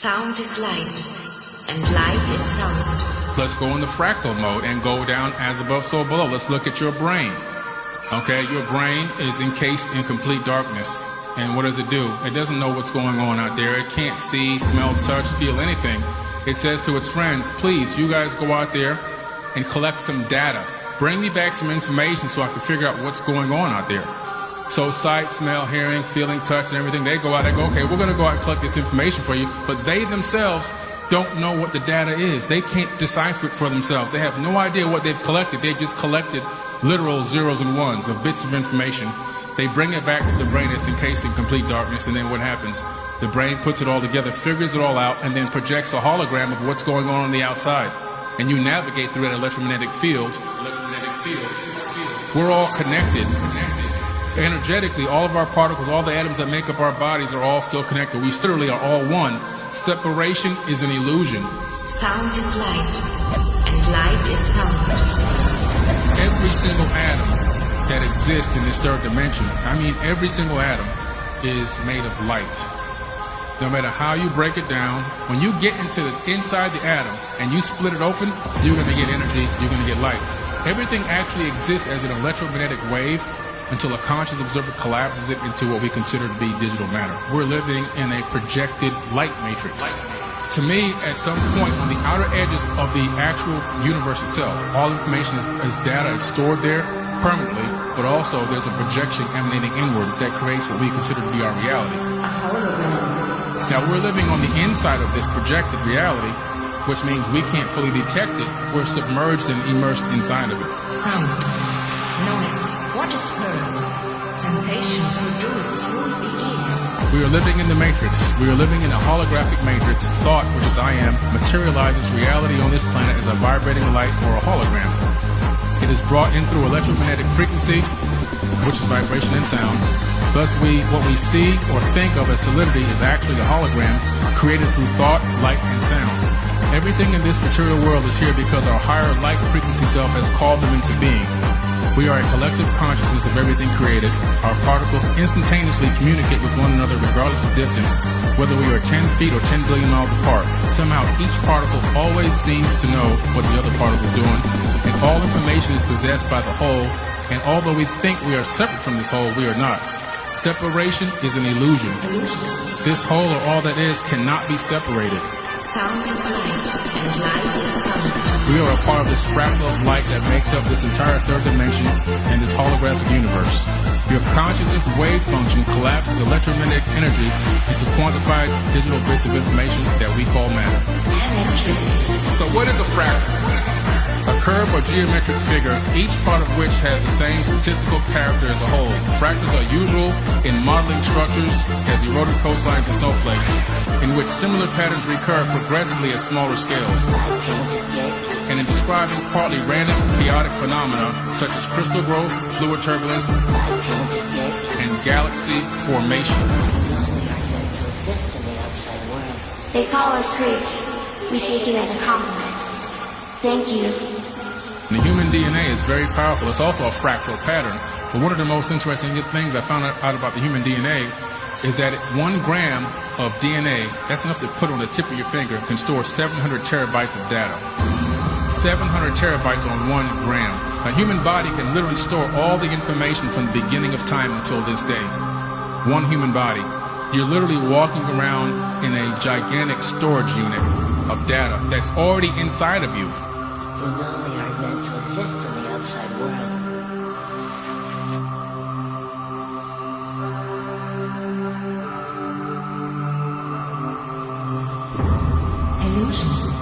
Sound is light, and light is sound. Let's go into fractal mode and go down as above, so below. Let's look at your brain. Okay, your brain is encased in complete darkness. And what does it do? It doesn't know what's going on out there. It can't see, smell, touch, feel anything. It says to its friends, please, you guys go out there and collect some data. Bring me back some information so I can figure out what's going on out there. So sight, smell, hearing, feeling, touch, and everything, they go out and go, okay, we're going to go out and collect this information for you. But they themselves don't know what the data is. They can't decipher it for themselves. They have no idea what they've collected. They've just collected literal zeros and ones of bits of information. They bring it back to the brain that's encased in complete darkness, and then what happens? The brain puts it all together, figures it all out, and then projects a hologram of what's going on the outside. And you navigate through that electromagnetic field. We're all connected. Energetically, all of our particles, all the atoms that make up our bodies are all still connected. We literally are all one. Separation is an illusion. Sound is light, and light is sound. Every single atom that exists in this third dimension, I mean every single atom, is made of light. No matter how you break it down, when you get into inside the atom and you split it open, you're going to get energy, you're going to get light. Everything actually exists as an electromagnetic wave until a conscious observer collapses it into what we consider to be digital matter. We're living in a projected light matrix. To me, at some point on the outer edges of the actual universe itself, all information is data stored there permanently, but also there's a projection emanating inward that creates what we consider to be our reality. Now, we're living on the inside of this projected reality, which means we can't fully detect it. We're submerged and immersed inside of it. Sound, noise, what is heard? Sensation produced through the ear. We are living in the matrix. We are living in a holographic matrix. Thought, which is I am, materializes reality on this planet as a vibrating light or a hologram. It is brought in through electromagnetic frequency, which is vibration and sound. Thus, what we see or think of as solidity is actually a hologram created through thought, light, and sound. Everything in this material world is here because our higher light frequency self has called them into being. We are a collective consciousness of everything created. Our particles instantaneously communicate with one another regardless of distance, whether we are 10 feet or 10 billion miles apart. Somehow each particle always seems to know what the other particle is doing, and all information is possessed by the whole, and although we think we are separate from this whole, we are not. Separation is an illusion. This whole or all that is cannot be separated. Sound is light, and light is sound. We are a part of this fractal of light that makes up this entire third dimension and this holographic universe. Your consciousness wave function collapses electromagnetic energy into quantified digital bits of information that we call matter. Electricity. So what is a fractal? A curve or geometric figure, each part of which has the same statistical character as a whole. Fractals are usual in modeling structures as eroded coastlines and snowflakes, in which similar patterns recur progressively at smaller scales, and in describing partly random chaotic phenomena such as crystal growth, fluid turbulence, and galaxy formation. They call us crazy. We take it as a compliment. Thank you. The human DNA is very powerful. It's also a fractal pattern. But one of the most interesting things I found out about the human DNA is that 1 gram of DNA, that's enough to put on the tip of your finger, can store 700 terabytes of data. 700 terabytes on 1 gram. A human body can literally store all the information from the beginning of time until this day. One human body. You're literally walking around in a gigantic storage unit of data that's already inside of you. You know we are meant to exist in the outside world. Illusions.